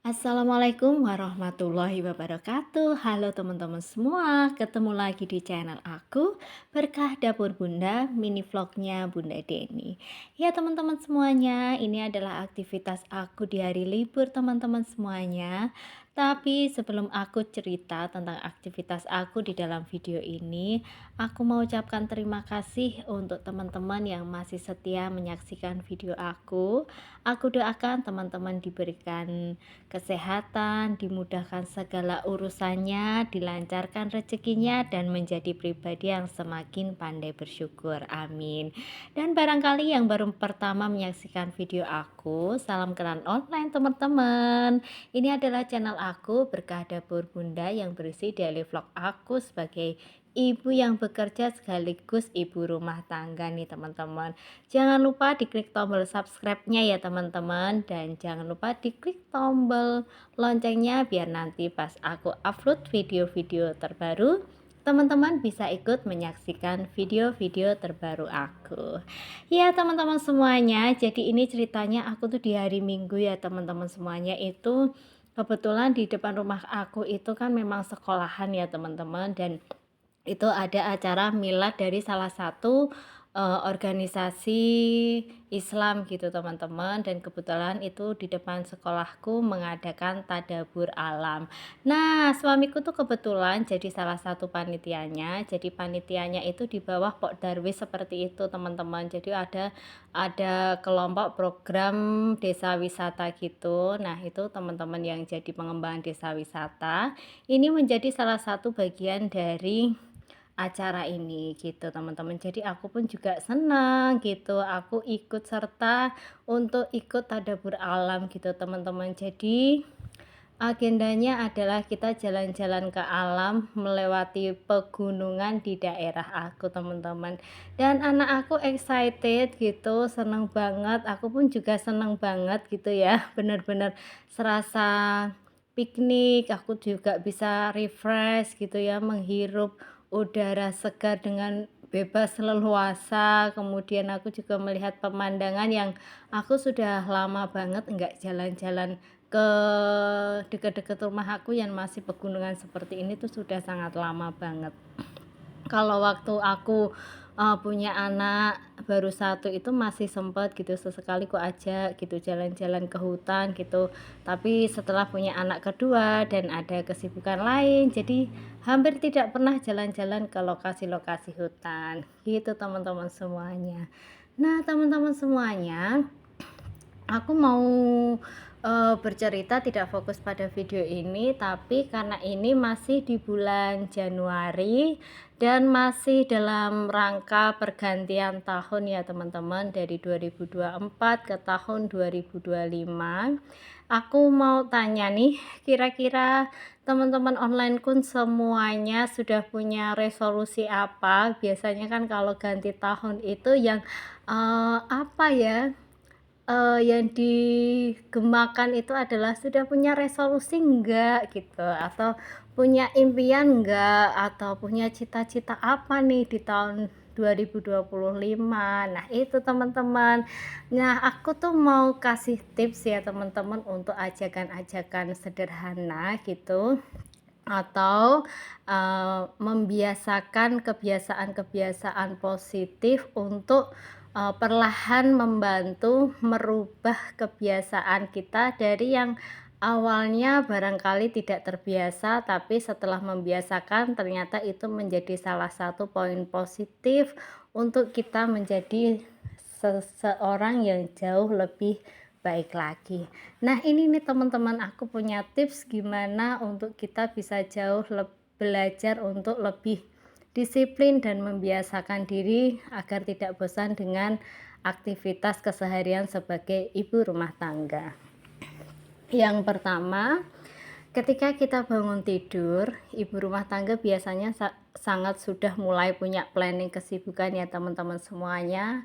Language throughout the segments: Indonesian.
Assalamualaikum warahmatullahi wabarakatuh. Halo teman-teman semua, ketemu lagi di channel aku Berkah Dapur Bunda, mini vlognya Bunda Deni. Ya teman-teman semuanya, ini adalah aktivitas aku di hari libur teman-teman semuanya. Tapi sebelum aku cerita tentang aktivitas aku di dalam video ini, aku mau ucapkan terima kasih untuk teman-teman yang masih setia menyaksikan video aku. Aku doakan teman-teman diberikan kesehatan, dimudahkan segala urusannya, dilancarkan rezekinya, dan menjadi pribadi yang semakin pandai bersyukur. Amin. Dan barangkali yang baru pertama menyaksikan video aku, salam kenal online teman-teman. Ini adalah channel aku Berkah Dapur Bunda yang berisi daily vlog aku sebagai ibu yang bekerja sekaligus ibu rumah tangga nih teman-teman. Jangan lupa diklik tombol subscribe-nya ya teman-teman, dan jangan lupa diklik tombol loncengnya biar nanti pas aku upload video-video terbaru teman-teman bisa ikut menyaksikan video-video terbaru aku. Ya teman-teman semuanya, jadi ini ceritanya aku tuh di hari Minggu ya teman-teman semuanya, itu kebetulan di depan rumah aku itu kan memang sekolahan ya teman-teman, dan itu ada acara milad dari salah satu organisasi Islam gitu teman-teman, dan kebetulan itu di depan sekolahku mengadakan tadabur alam. Nah, suamiku tuh kebetulan jadi salah satu panitianya. Jadi panitianya itu di bawah Pok Darwis seperti itu teman-teman. Jadi ada kelompok program desa wisata gitu. Nah, itu teman-teman yang jadi pengembangan desa wisata ini menjadi salah satu bagian dari acara ini gitu teman-teman. Jadi aku pun juga senang gitu, aku ikut serta untuk ikut tadabur alam gitu teman-teman. Jadi agendanya adalah kita jalan-jalan ke alam melewati pegunungan di daerah aku teman-teman. Dan anak aku excited gitu, senang banget, aku pun juga senang banget gitu ya. Bener-bener serasa piknik, aku juga bisa refresh gitu ya, menghirup udara segar dengan bebas leluasa. Kemudian aku juga melihat pemandangan yang aku sudah lama banget enggak jalan-jalan ke dekat-dekat rumah aku yang masih pegunungan seperti ini tuh sudah sangat lama banget. Kalau waktu aku punya anak baru satu itu masih sempat gitu sesekali ku ajak gitu jalan-jalan ke hutan gitu. Tapi setelah punya anak kedua dan ada kesibukan lain, jadi hampir tidak pernah jalan-jalan ke lokasi-lokasi hutan gitu teman-teman semuanya. Nah teman-teman semuanya, aku mau bercerita tidak fokus pada video ini, tapi karena ini masih di bulan Januari dan masih dalam rangka pergantian tahun ya teman-teman, dari 2024 ke tahun 2025. Aku mau tanya nih, kira-kira teman-teman online kun semuanya sudah punya resolusi apa? Biasanya kan kalau ganti tahun itu yang apa ya, yang digemakan itu adalah sudah punya resolusi enggak gitu, atau punya impian enggak, atau punya cita-cita apa nih di tahun 2025. Nah itu teman-teman. Nah aku tuh mau kasih tips ya teman-teman untuk ajakan-ajakan sederhana gitu, atau membiasakan kebiasaan-kebiasaan positif untuk perlahan membantu merubah kebiasaan kita dari yang awalnya barangkali tidak terbiasa, tapi setelah membiasakan ternyata itu menjadi salah satu poin positif untuk kita menjadi seseorang yang jauh lebih baik lagi. Nah ini nih teman-teman, aku punya tips gimana untuk kita bisa jauh belajar untuk lebih disiplin dan membiasakan diri agar tidak bosan dengan aktivitas keseharian sebagai ibu rumah tangga. Yang pertama, ketika kita bangun tidur, ibu rumah tangga biasanya sangat sudah mulai punya planning kesibukan ya teman-teman semuanya.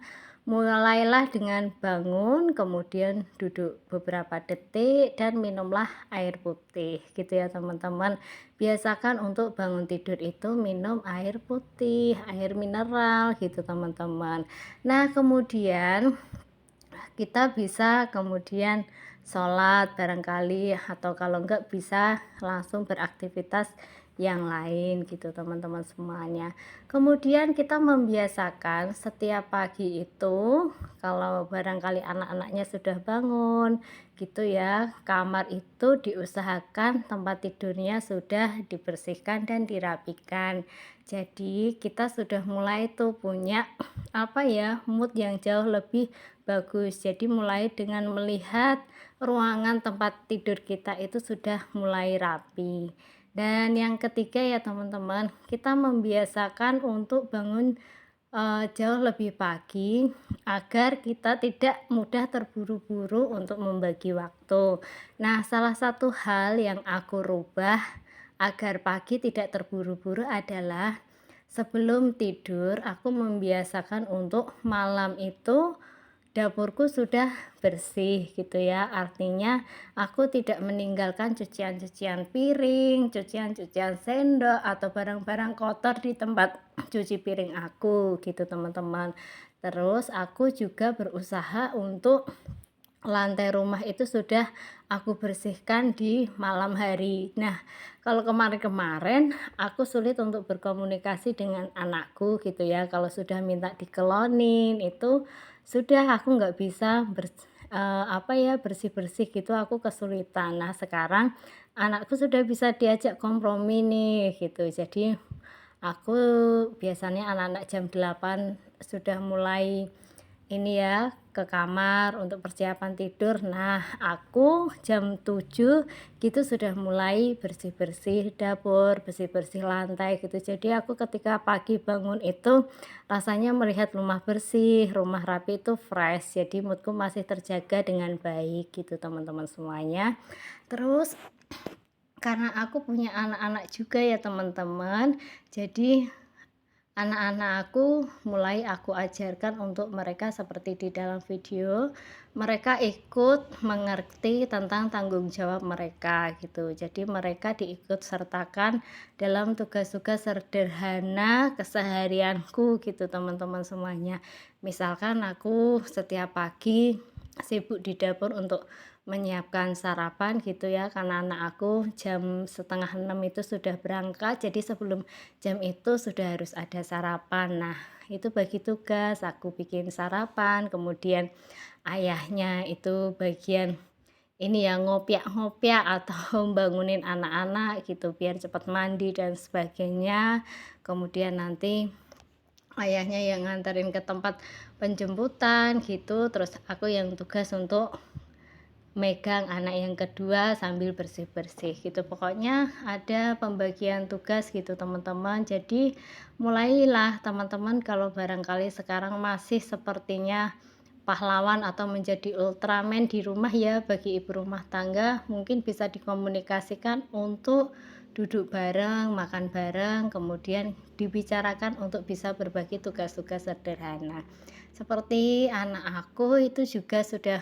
Mulailah dengan bangun, kemudian duduk beberapa detik dan minumlah air putih gitu ya teman-teman. Biasakan untuk bangun tidur itu minum air putih, air mineral gitu teman-teman. Nah kemudian kita bisa kemudian sholat barangkali, atau kalau enggak bisa langsung beraktivitas yang lain gitu teman-teman semuanya. Kemudian kita membiasakan setiap pagi itu kalau barangkali anak-anaknya sudah bangun gitu ya, kamar itu diusahakan tempat tidurnya sudah dibersihkan dan dirapikan. Jadi kita sudah mulai tuh punya apa ya, mood yang jauh lebih bagus. Jadi mulai dengan melihat ruangan tempat tidur kita itu sudah mulai rapi. Dan yang ketiga ya teman-teman, kita membiasakan untuk bangun jauh lebih pagi agar kita tidak mudah terburu-buru untuk membagi waktu. Nah, salah satu hal yang aku rubah agar pagi tidak terburu-buru adalah sebelum tidur aku membiasakan untuk malam itu dapurku sudah bersih gitu ya. Artinya aku tidak meninggalkan cucian-cucian piring, cucian-cucian sendok atau barang-barang kotor di tempat cuci piring aku gitu teman-teman. Terus aku juga berusaha untuk lantai rumah itu sudah aku bersihkan di malam hari. Nah, kalau kemarin-kemarin aku sulit untuk berkomunikasi dengan anakku gitu ya. Kalau sudah minta dikelonin itu sudah aku nggak bisa apa ya, bersih-bersih gitu aku kesulitan. Nah, sekarang anakku sudah bisa diajak kompromi nih gitu. Jadi aku biasanya anak-anak jam 8 sudah mulai ini ya, ke kamar untuk persiapan tidur. Nah, aku jam 7 gitu sudah mulai bersih-bersih dapur, bersih-bersih lantai gitu. Jadi aku ketika pagi bangun itu rasanya melihat rumah bersih, rumah rapi itu fresh. Jadi moodku masih terjaga dengan baik gitu teman-teman semuanya. Terus karena aku punya anak-anak juga ya teman-teman. Jadi anak-anak aku mulai aku ajarkan untuk mereka seperti di dalam video, mereka ikut mengerti tentang tanggung jawab mereka gitu. Jadi mereka diikut sertakan dalam tugas-tugas sederhana keseharianku gitu teman-teman semuanya. Misalkan aku setiap pagi sibuk di dapur untuk menyiapkan sarapan gitu ya, karena anak aku jam setengah 6 itu sudah berangkat, jadi sebelum jam itu sudah harus ada sarapan. Nah, itu bagi tugas, aku bikin sarapan, kemudian ayahnya itu bagian ini ya ngopiak-ngopiak atau bangunin anak-anak gitu biar cepat mandi dan sebagainya. Kemudian nanti ayahnya yang nganterin ke tempat penjemputan gitu, terus aku yang tugas untuk megang anak yang kedua sambil bersih-bersih gitu. Pokoknya ada pembagian tugas gitu teman-teman. Jadi mulailah teman-teman kalau barangkali sekarang masih sepertinya pahlawan atau menjadi Ultraman di rumah ya bagi ibu rumah tangga, mungkin bisa dikomunikasikan untuk duduk bareng, makan bareng, kemudian dibicarakan untuk bisa berbagi tugas-tugas sederhana. Seperti anak aku itu juga sudah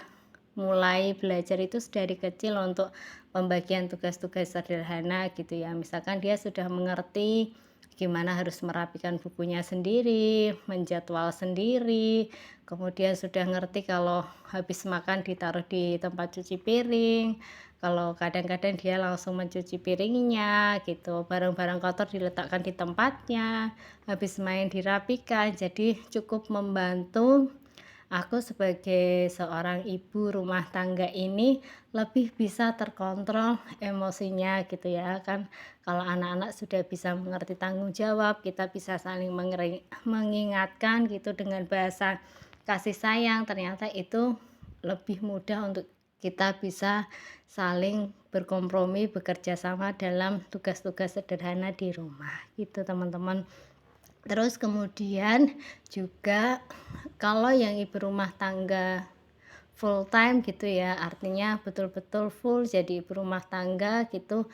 mulai belajar itu dari kecil untuk pembagian tugas-tugas sederhana gitu ya. Misalkan dia sudah mengerti gimana harus merapikan bukunya sendiri, menjadwal sendiri, kemudian sudah ngerti kalau habis makan ditaruh di tempat cuci piring, kalau kadang-kadang dia langsung mencuci piringnya gitu, barang-barang kotor diletakkan di tempatnya, habis main dirapikan, jadi cukup membantu aku sebagai seorang ibu rumah tangga ini lebih bisa terkontrol emosinya gitu ya kan. Kalau anak-anak sudah bisa mengerti tanggung jawab, kita bisa saling mengingatkan gitu dengan bahasa kasih sayang, ternyata itu lebih mudah untuk kita bisa saling berkompromi bekerja sama dalam tugas-tugas sederhana di rumah gitu teman-teman. Terus kemudian juga kalau yang ibu rumah tangga full time gitu ya, artinya betul-betul full jadi ibu rumah tangga gitu,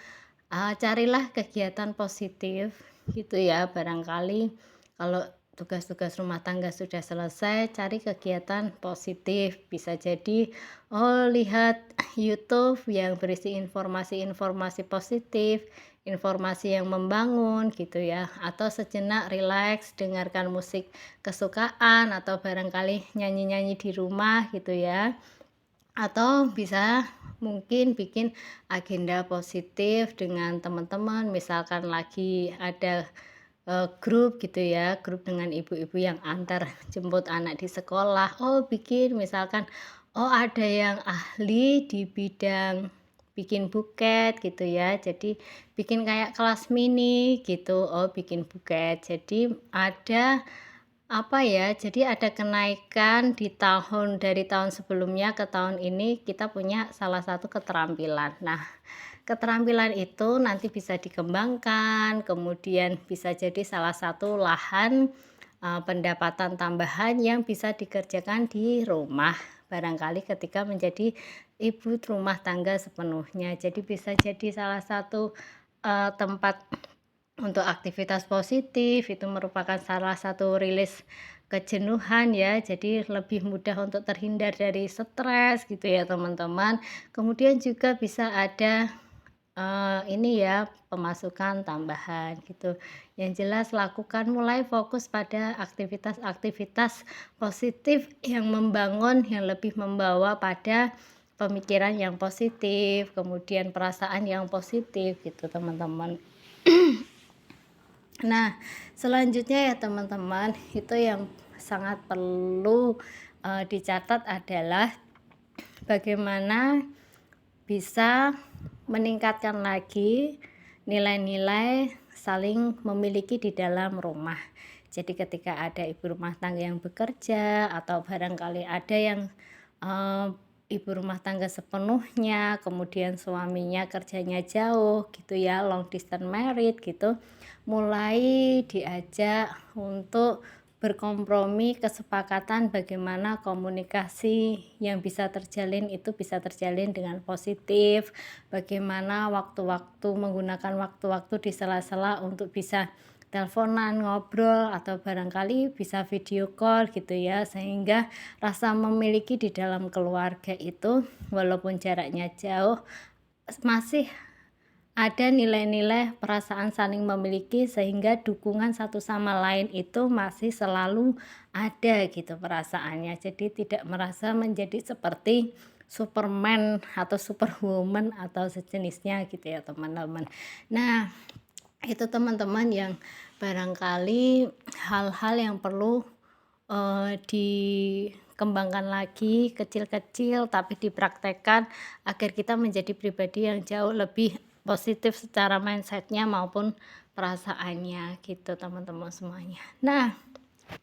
carilah kegiatan positif gitu ya. Barangkali kalau tugas-tugas rumah tangga sudah selesai, cari kegiatan positif. Bisa jadi, oh lihat YouTube yang berisi informasi-informasi positif, informasi yang membangun gitu ya, atau sejenak rileks dengarkan musik kesukaan atau barangkali nyanyi-nyanyi di rumah gitu ya. Atau bisa mungkin bikin agenda positif dengan teman-teman, misalkan lagi ada, grup gitu ya, grup dengan ibu-ibu yang antar jemput anak di sekolah. Oh bikin misalkan, oh ada yang ahli di bidang bikin buket gitu ya, jadi bikin kayak kelas mini gitu, oh bikin buket. Jadi ada apa ya, jadi ada kenaikan dari tahun sebelumnya ke tahun ini kita punya salah satu keterampilan. Nah, keterampilan itu nanti bisa dikembangkan, kemudian bisa jadi salah satu lahan, pendapatan tambahan yang bisa dikerjakan di rumah, barangkali ketika menjadi ibu rumah tangga sepenuhnya. Jadi bisa jadi salah satu, tempat untuk aktivitas positif, itu merupakan salah satu rilis kejenuhan ya, jadi lebih mudah untuk terhindar dari stres gitu ya teman-teman. Kemudian juga bisa ada, ini ya, pemasukan tambahan gitu. Yang jelas lakukan mulai fokus pada aktivitas-aktivitas positif yang membangun, yang lebih membawa pada pemikiran yang positif, kemudian perasaan yang positif gitu teman-teman. Nah, selanjutnya ya teman-teman, itu yang sangat perlu, dicatat adalah bagaimana bisa meningkatkan lagi nilai-nilai saling memiliki di dalam rumah. Jadi ketika ada ibu rumah tangga yang bekerja atau barangkali ada yang, eee, ibu rumah tangga sepenuhnya, kemudian suaminya kerjanya jauh gitu ya, long distance married gitu, mulai diajak untuk berkompromi, kesepakatan bagaimana komunikasi yang bisa terjalin itu bisa terjalin dengan positif, bagaimana menggunakan waktu-waktu di sela-sela untuk bisa teleponan, ngobrol, atau barangkali bisa video call gitu ya, sehingga rasa memiliki di dalam keluarga itu walaupun jaraknya jauh masih ada nilai-nilai perasaan saling memiliki sehingga dukungan satu sama lain itu masih selalu ada gitu perasaannya. Jadi tidak merasa menjadi seperti Superman atau Superwoman atau sejenisnya gitu ya teman-teman. Nah, itu teman-teman yang barangkali hal-hal yang perlu, dikembangkan lagi kecil-kecil tapi dipraktekkan agar kita menjadi pribadi yang jauh lebih positif secara mindsetnya maupun perasaannya gitu teman-teman semuanya. Nah,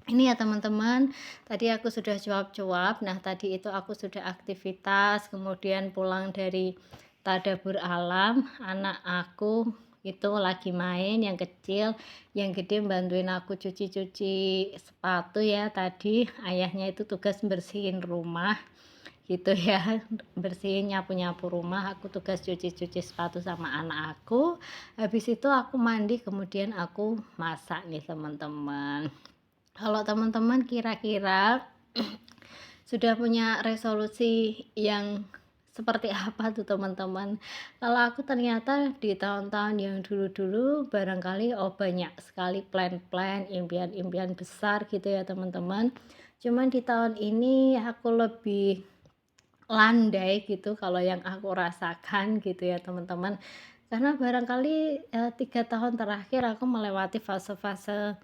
ini ya teman-teman, tadi aku sudah cuap-cuap. Nah, tadi itu aku sudah aktivitas, kemudian pulang dari tadabbur alam, anak aku itu lagi main yang kecil, yang gede bantuin aku cuci-cuci sepatu ya tadi. Ayahnya itu tugas bersihin rumah gitu ya, bersihin nyapu-nyapu rumah, aku tugas cuci-cuci sepatu sama anak aku. Habis itu aku mandi, kemudian aku masak nih teman-teman. Kalau teman-teman kira-kira sudah punya resolusi yang seperti apa tuh teman-teman? Kalau aku ternyata di tahun-tahun yang dulu-dulu barangkali banyak sekali plan-plan, impian-impian besar gitu ya teman-teman. Cuman di tahun ini aku lebih landai gitu kalau yang aku rasakan gitu ya teman-teman. Karena barangkali 3 tahun terakhir aku melewati fase-fase,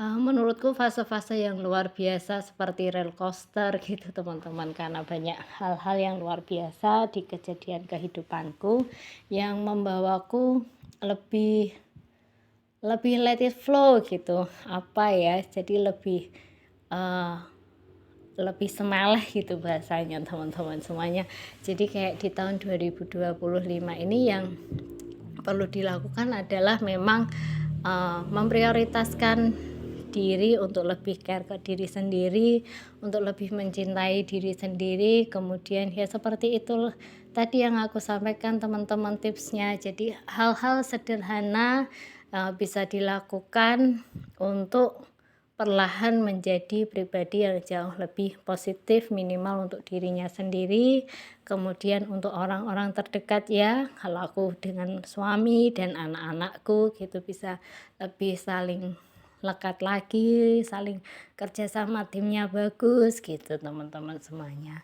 menurutku fase-fase yang luar biasa seperti roller coaster gitu teman-teman, karena banyak hal-hal yang luar biasa di kejadian kehidupanku yang membawaku lebih lebih let it flow gitu, apa ya, jadi eee, lebih semeleh gitu bahasanya teman-teman semuanya. Jadi kayak di tahun 2025 ini yang perlu dilakukan adalah memang, memprioritaskan diri untuk lebih care ke diri sendiri, untuk lebih mencintai diri sendiri, kemudian ya seperti itu tadi yang aku sampaikan teman-teman tipsnya. Jadi hal-hal sederhana, bisa dilakukan untuk perlahan menjadi pribadi yang jauh lebih positif minimal untuk dirinya sendiri, kemudian untuk orang-orang terdekat ya, kalau aku dengan suami dan anak-anakku gitu bisa lebih saling lekat lagi, saling kerjasama timnya bagus gitu teman-teman semuanya.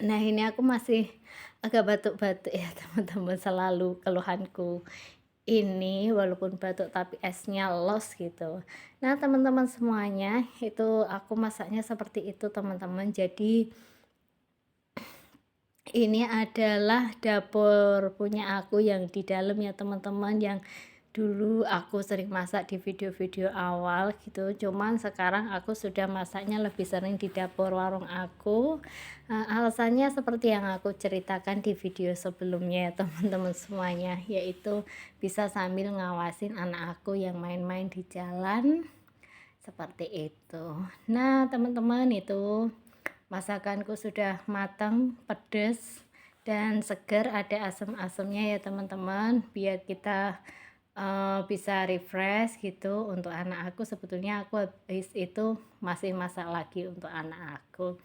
Nah, ini aku masih agak batuk-batuk ya teman-teman, selalu keluhanku ini walaupun batuk tapi esnya los gitu. Nah, teman-teman semuanya, itu aku masaknya seperti itu teman-teman. Jadi ini adalah dapur punya aku yang di dalam ya teman-teman, yang dulu aku sering masak di video-video awal gitu, cuman sekarang aku sudah masaknya lebih sering di dapur warung aku. Alasannya seperti yang aku ceritakan di video sebelumnya ya teman-teman semuanya, yaitu bisa sambil ngawasin anak aku yang main-main di jalan, seperti itu. Nah, teman-teman, itu masakanku sudah matang, pedas, dan segar, ada asam-asamnya ya teman-teman, biar kita bisa refresh gitu. Untuk anak aku sebetulnya aku habis itu masih masak lagi untuk anak aku.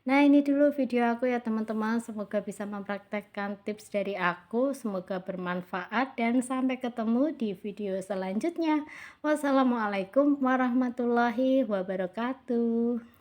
Nah, ini dulu video aku ya teman-teman, semoga bisa mempraktekkan tips dari aku, semoga bermanfaat, dan sampai ketemu di video selanjutnya. Wassalamualaikum warahmatullahi wabarakatuh.